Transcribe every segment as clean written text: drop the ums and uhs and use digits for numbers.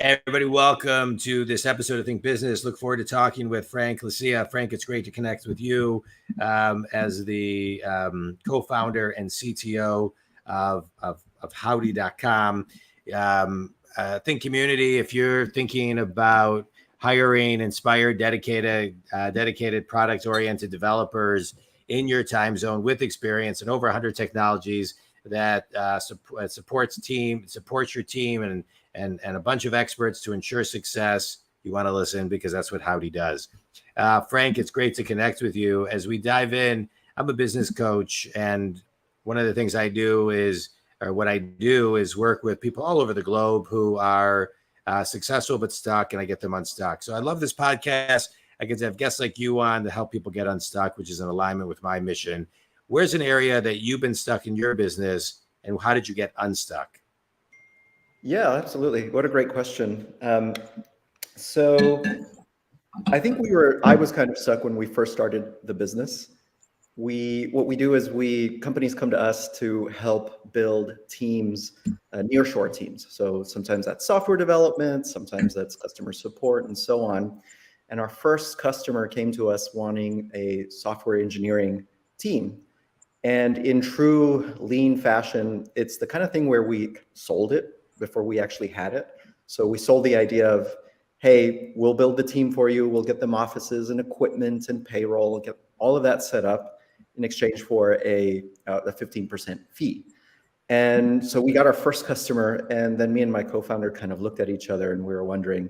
Hey everybody, welcome to this episode of Think Business. Look forward to talking with Frank Licea. Frank, it's great to connect with you as the co-founder and CTO of Howdy.com. Think community, if you're thinking about hiring inspired, dedicated product-oriented developers in your time zone with experience and over 100 technologies that supports your team and a bunch of experts to ensure success, you want to listen because that's what Howdy does. Frank, it's great to connect with you. As we dive in, I'm a business coach, and one of the things I do is work with people all over the globe who are successful but stuck, and I get them unstuck. So I love this podcast. I get to have guests like you on to help people get unstuck, which is in alignment with my mission. Where's an area that you've been stuck in your business, and how did you get unstuck? Yeah, absolutely. What a great question. So I think I was kind of stuck when we first started the business. What we do is companies come to us to help build teams, nearshore teams. So sometimes that's software development, sometimes that's customer support and so on. And our first customer came to us wanting a software engineering team. And in true lean fashion, it's the kind of thing where we sold it before we actually had it. So we sold the idea of, hey, we'll build the team for you. We'll get them offices and equipment and payroll, get all of that set up in exchange for a 15% fee. And so we got our first customer, and then me and my co-founder kind of looked at each other and we were wondering,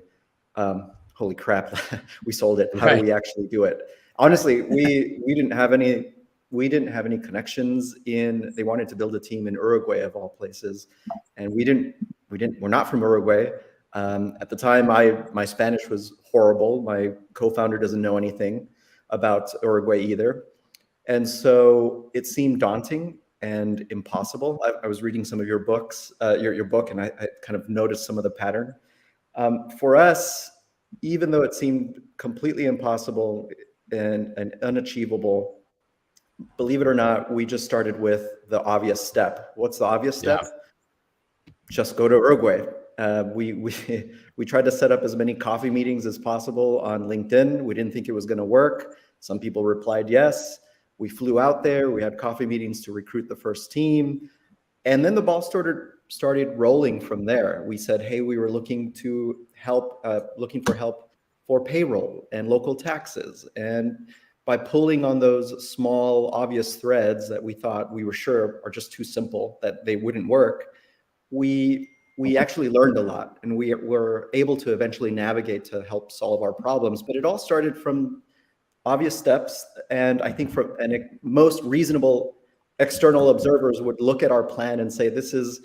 holy crap, we sold it. How do we actually do it? Honestly, we didn't have any connections they wanted to build a team in Uruguay of all places. And we're not from Uruguay. At the time, my Spanish was horrible. My co-founder doesn't know anything about Uruguay either. And so it seemed daunting and impossible. I was reading some of your books, your book, and I kind of noticed some of the pattern. For us, even though it seemed completely impossible and unachievable, believe it or not, we just started with the obvious step. What's the obvious step? Yeah. Just go to Uruguay. We tried to set up as many coffee meetings as possible on LinkedIn. We didn't think it was going to work. Some people replied yes. We flew out there. We had coffee meetings to recruit the first team. And then the ball started rolling from there. We said, hey, we were looking for help for payroll and local taxes. And by pulling on those small, obvious threads that we thought we were sure are just too simple, that they wouldn't work, we actually learned a lot, and we were able to eventually navigate to help solve our problems. But it all started from obvious steps, and I think most reasonable external observers would look at our plan and say, this is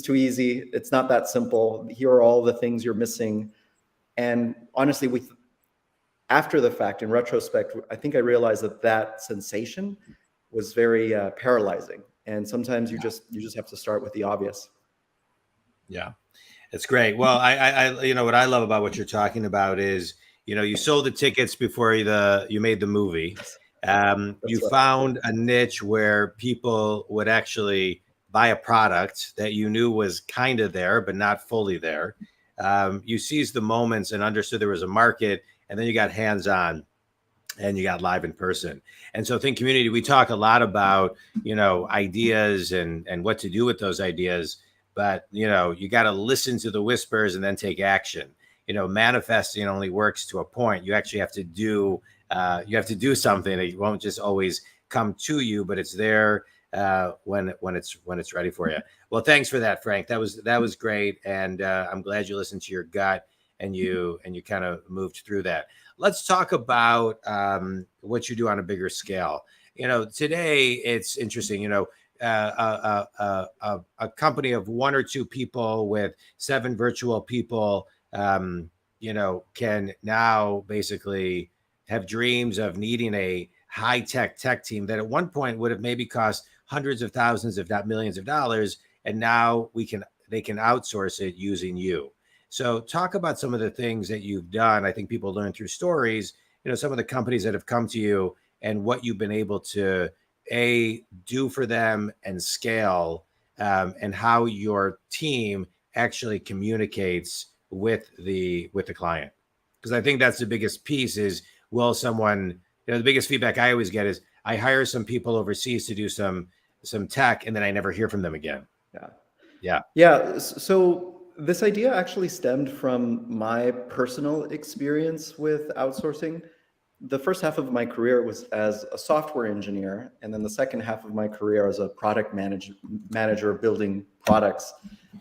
too easy. It's not that simple. Here are all the things you're missing. And honestly, after the fact, in retrospect, I think I realized that sensation was very paralyzing. And sometimes you just have to start with the obvious. Yeah, it's great. Well, I what I love about what you're talking about is, you sold the tickets before you made the movie. You found a niche where people would actually buy a product that you knew was kind of there, but not fully there. You seized the moments and understood there was a market, and then you got hands-on and you got live in person. And so Think Community, we talk a lot about, ideas and what to do with those ideas. But, you got to listen to the whispers and then take action. Manifesting only works to a point. You actually have to do something. It won't just always come to you, but it's there when it's ready for you. Well, thanks for that, Frank. That was great. And I'm glad you listened to your gut and you kind of moved through that. Let's talk about what you do on a bigger scale. Today it's interesting, a company of one or two people with 7 virtual people, can now basically have dreams of needing a high-tech tech team that at one point would have maybe cost hundreds of thousands, if not millions of dollars. And now they can outsource it using you. So talk about some of the things that you've done. I think people learn through stories, some of the companies that have come to you and what you've been able to do for them and scale, and how your team actually communicates with the client. Because I think that's the biggest piece is, will someone, the biggest feedback I always get is I hire some people overseas to do some tech, and then I never hear from them again. Yeah. So this idea actually stemmed from my personal experience with outsourcing. The first half of my career was as a software engineer, and then the second half of my career as a product manager building products.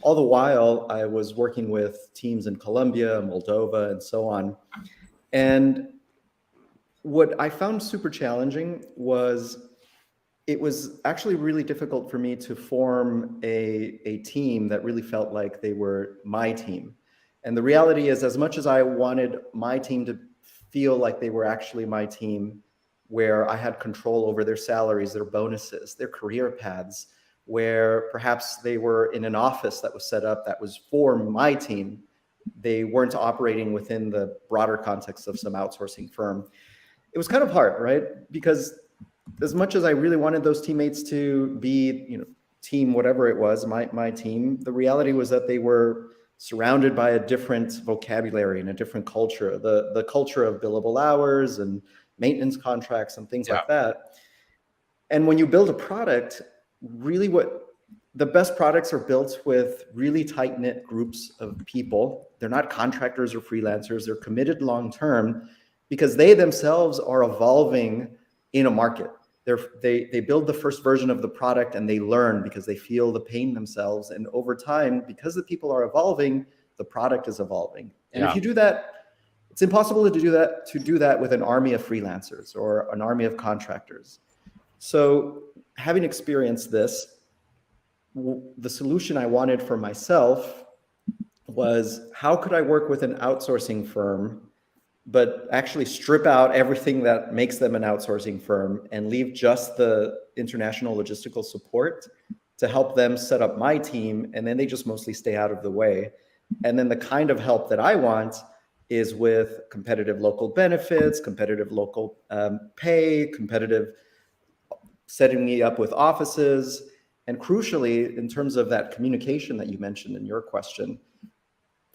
All the while, I was working with teams in Colombia, Moldova, and so on. And what I found super challenging was it was actually really difficult for me to form a team that really felt like they were my team. And the reality is, as much as I wanted my team to feel like they were actually my team, where I had control over their salaries, their bonuses, their career paths, where perhaps they were in an office that was set up that was for my team, they weren't operating within the broader context of some outsourcing firm. It was kind of hard, right? Because as much as I really wanted those teammates to be, team whatever it was, my team, the reality was that they were surrounded by a different vocabulary and a different culture, the culture of billable hours and maintenance contracts and things like that. And when you build a product, really the best products are built with really tight-knit groups of people. They're not contractors or freelancers. They're committed long-term because they themselves are evolving in a market. They build the first version of the product and they learn because they feel the pain themselves. And over time, because the people are evolving, the product is evolving. And if you do that, it's impossible to do that with an army of freelancers or an army of contractors. So having experienced this, the solution I wanted for myself was, how could I work with an outsourcing firm but actually strip out everything that makes them an outsourcing firm and leave just the international logistical support to help them set up my team, and then they just mostly stay out of the way. And then the kind of help that I want is with competitive local benefits, competitive local pay, competitive setting me up with offices, and crucially, in terms of that communication that you mentioned in your question,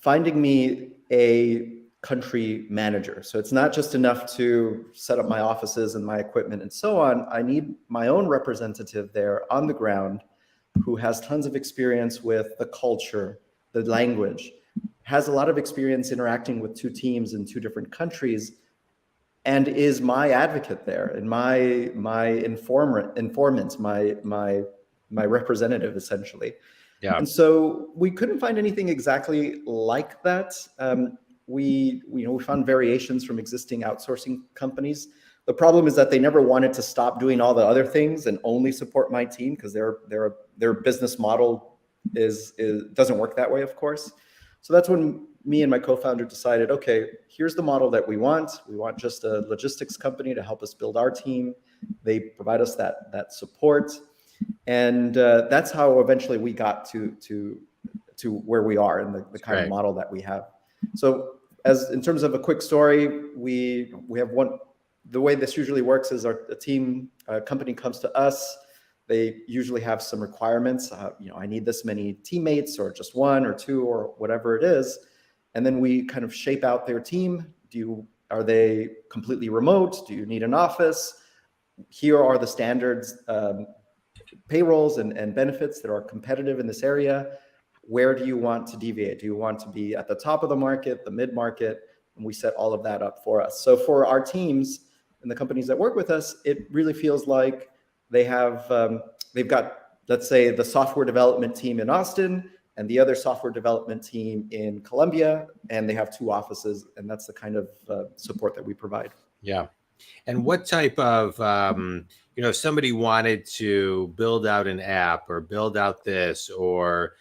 finding me a country manager. So it's not just enough to set up my offices and my equipment and so on. I need my own representative there on the ground who has tons of experience with the culture, the language, has a lot of experience interacting with two teams in two different countries, and is my advocate there and my informant, my representative, essentially. And so we couldn't find anything exactly like that. We found variations from existing outsourcing companies. The problem is that they never wanted to stop doing all the other things and only support my team, because their business model doesn't work that way, of course. So that's when me and my co-founder decided, okay, here's the model that we want. We want just a logistics company to help us build our team. They provide us that support. And that's how eventually we got to where we are and the kind of model that we have. So as in terms of a quick story, we have the way this usually works is a company comes to us. They usually have some requirements. I need this many teammates, or just one or two, or whatever it is. And then we kind of shape out their team. Are they completely remote? Do you need an office? Here are the standards, payrolls and benefits that are competitive in this area. Where do you want to deviate? Do you want to be at the top of the market, the mid-market? And we set all of that up for us. So for our teams and the companies that work with us, it really feels like they've got, let's say, the software development team in Austin and the other software development team in Colombia, and they have two offices, and that's the kind of support that we provide. Yeah. And what type of, if somebody wanted to build out an app or build out this, or,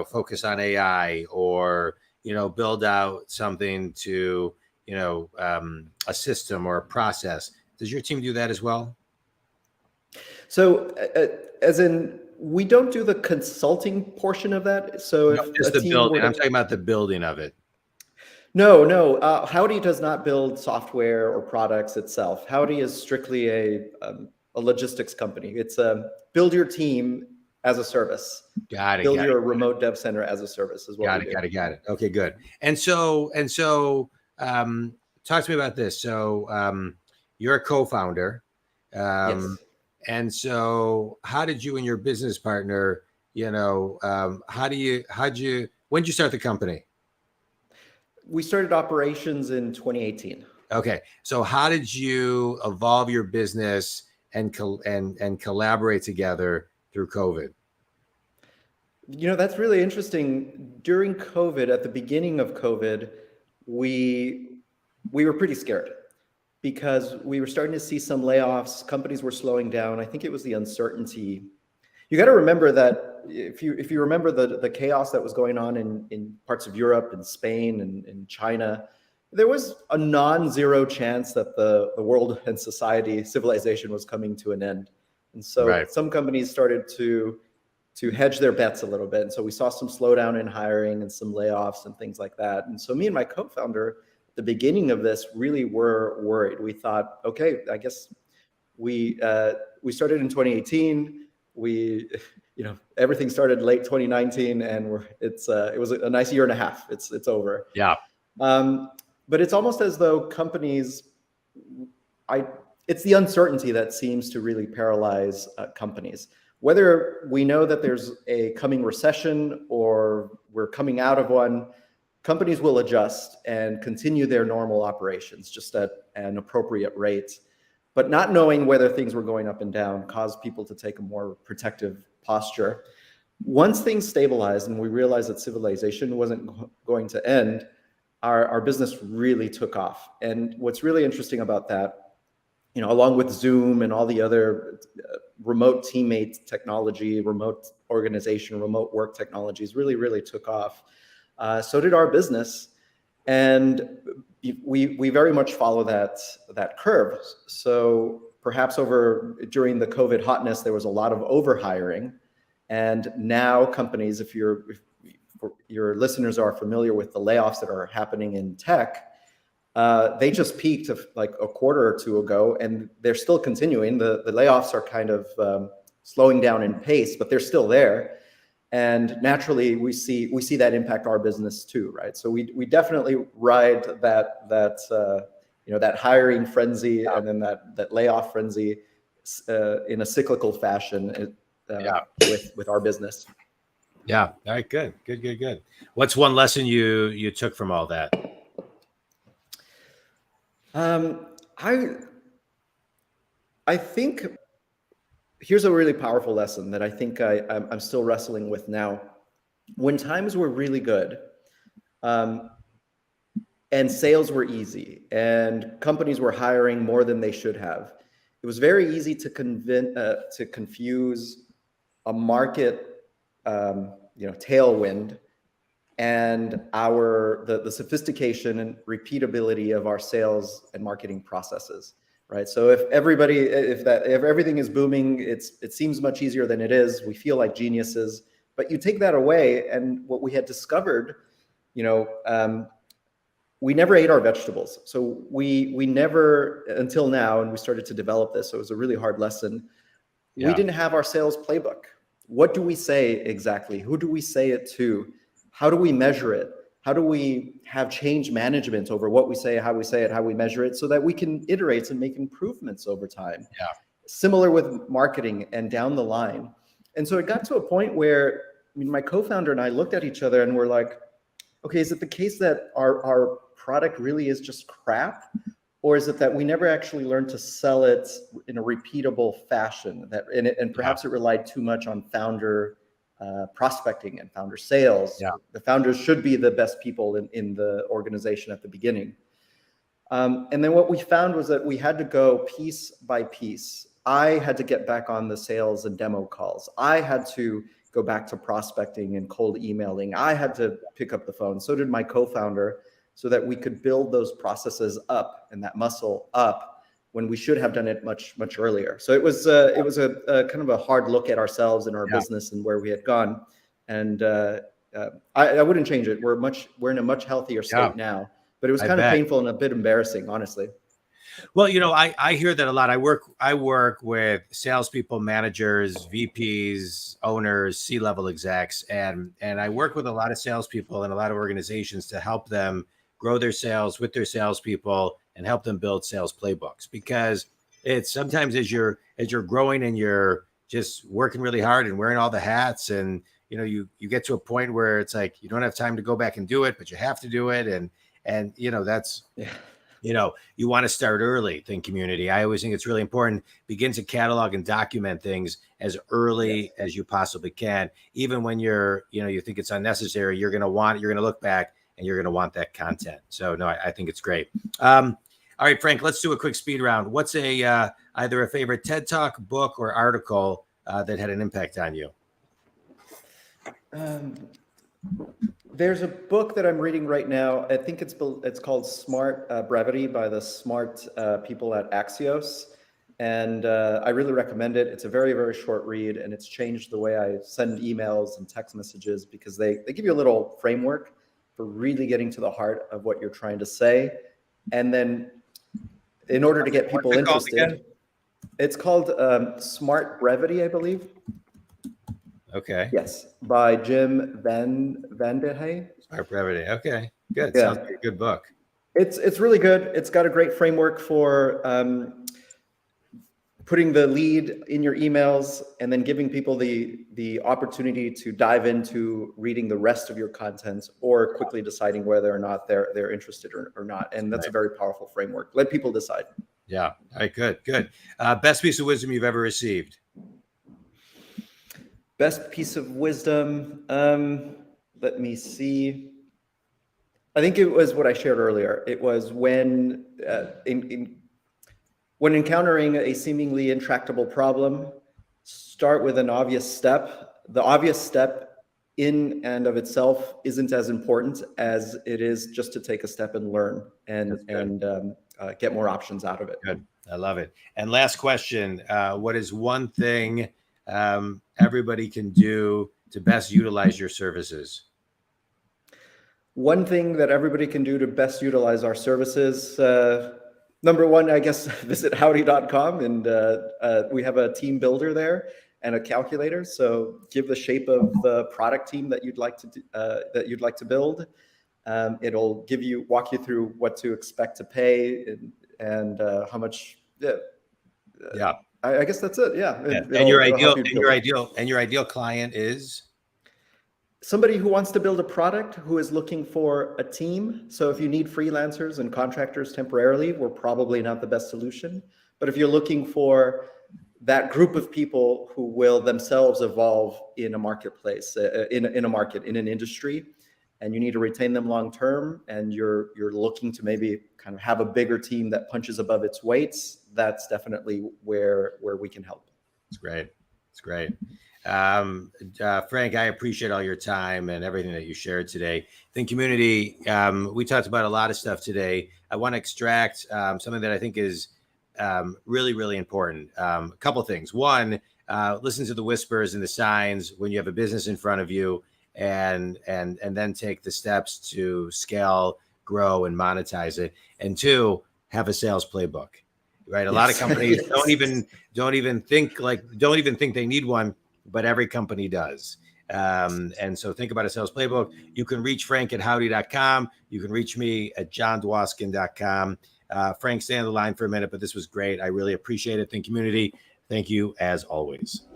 focus on AI, or, build out something to, a system or a process, does your team do that as well? So as in, we don't do the consulting portion of that. So if just the building, I'm talking about the building of it. No. Howdy does not build software or products itself. Howdy is strictly a logistics company. It's build your team as a service. Got it. Build your remote dev center as a service is what we do. Got it. Okay, good. And so, talk to me about this. So, you're a co-founder. Yes. And so how did you and your business partner, when did you start the company? We started operations in 2018. Okay. So how did you evolve your business and collaborate together through COVID? That's really interesting. During COVID, at the beginning of COVID, we were pretty scared because we were starting to see some layoffs. Companies were slowing down. I think it was the uncertainty. You got to remember that if you remember the chaos that was going on in parts of Europe and Spain and China, there was a non-zero chance that the world and society, civilization was coming to an end. And so some companies started to hedge their bets a little bit. And so we saw some slowdown in hiring and some layoffs and things like that. And so me and my co-founder, at the beginning of this, really were worried. We thought, okay, I guess we started in 2018. Everything started late 2019, and it was a nice year and a half. It's over. Yeah. But it's almost as though companies, it's the uncertainty that seems to really paralyze companies. Whether we know that there's a coming recession or we're coming out of one, companies will adjust and continue their normal operations just at an appropriate rate. But not knowing whether things were going up and down caused people to take a more protective posture. Once things stabilized and we realized that civilization wasn't going to end, our business really took off. And what's really interesting about that, along with Zoom and all the other remote teammate technology, remote organization, remote work technologies really, really took off. So did our business. And we very much follow that curve. So perhaps during the COVID hotness, there was a lot of overhiring. And now companies, if your listeners are familiar with the layoffs that are happening in tech, they just peaked like a quarter or two ago, and they're still continuing. The layoffs are kind of slowing down in pace, but they're still there. And naturally, we see that impact our business too, right? So we definitely ride that hiring frenzy and then that layoff frenzy in a cyclical fashion with our business. Yeah. All right. Good. What's one lesson you took from all that? I think here's a really powerful lesson that I think I'm still wrestling with now. When times were really good, and sales were easy, and companies were hiring more than they should have, it was very easy to confuse a market, tailwind and the sophistication and repeatability of our sales and marketing processes, right? So if everything is booming, it seems much easier than it is. We feel like geniuses, but you take that away, and what we had discovered, we never ate our vegetables. So we never, until now, and we started to develop this, so it was a really hard lesson. Yeah. We didn't have our sales playbook. What do we say exactly? Who do we say it to? How do we measure it? How do we have change management over what we say, how we say it, how we measure it, so that we can iterate and make improvements over time? Yeah. Similar with marketing and down the line. And so it got to a point where my co-founder and I looked at each other and we're like, okay, is it the case that our product really is just crap? Or is it that we never actually learned to sell it in a repeatable fashion? And perhaps it relied too much on founder prospecting and founder sales. Yeah. The founders should be the best people in the organization at the beginning. And then what we found was that we had to go piece by piece. I had to get back on the sales and demo calls. I had to go back to prospecting and cold emailing. I had to pick up the phone. So did my co-founder, so that we could build those processes up and that muscle up when we should have done it much, much earlier. So it was a kind of a hard look at ourselves and our business and where we had gone. And I wouldn't change it. We're in a much healthier state now, but it was kind of painful and a bit embarrassing, honestly. Well, I hear that a lot. I work with salespeople, managers, VPs, owners, C-level execs, and I work with a lot of salespeople and a lot of organizations to help them grow their sales with their salespeople and help them build sales playbooks. Because it's sometimes as you're growing and you're just working really hard and wearing all the hats, and you get to a point where it's like you don't have time to go back and do it, but you have to do it, and that's. Yeah. You want to start early, think community. I always think it's really important. Begin to catalog and document things as early as you possibly can. Even when you think it's unnecessary, you're going to look back and you're going to want that content. So no, I think it's great. All right, Frank, let's do a quick speed round. What's either a favorite TED Talk, book, or article that had an impact on you? There's a book that I'm reading right now. I think it's called Smart Brevity by the smart people at Axios. And I really recommend it. It's a very, very short read, and it's changed the way I send emails and text messages, because they give you a little framework for really getting to the heart of what you're trying to say. And then in order to get people interested, it's called Smart Brevity, I believe. Okay. Yes, by Jim Van de Hey. Smart Brevity. Okay, good. Yeah. Sounds like a good book. It's really good. It's got a great framework for putting the lead in your emails and then giving people the opportunity to dive into reading the rest of your content, or quickly deciding whether or not they're interested or not. And that's a very powerful framework. Let people decide. Yeah. All right. Good. Best piece of wisdom you've ever received. Best piece of wisdom. Let me see. I think it was what I shared earlier. It was when when encountering a seemingly intractable problem, start with an obvious step. The obvious step in and of itself isn't as important as it is just to take a step and learn and get more options out of it. Good. I love it. And last question, what is one thing everybody can do to best utilize your services? One thing that everybody can do to best utilize our services, number one, I guess, visit howdy.com, and we have a team builder there and a calculator. So give the shape of the product team that you'd like to build. It'll walk you through what to expect to pay and how much. Yeah. I guess that's it. Yeah. And your ideal client is somebody who wants to build a product, who is looking for a team. So if you need freelancers and contractors temporarily, we're probably not the best solution. But if you're looking for that group of people who will themselves evolve in a marketplace, in an industry, and you need to retain them long term, and you're looking to maybe kind of have a bigger team that punches above its weights, that's definitely where we can help. It's great. Frank, I appreciate all your time and everything that you shared today. Think community, we talked about a lot of stuff today. I want to extract something that I think is really, really important. A couple of things. One, listen to the whispers and the signs when you have a business in front of you, and then take the steps to scale, grow, and monetize it. And two, have a sales playbook. Right? A lot of companies don't even think they need one, but every company does. And so think about a sales playbook. You can reach Frank at howdy.com. You can reach me at jondwoskin.com. Frank, stay on the line for a minute, but this was great. I really appreciate it. Think community. Thank you as always.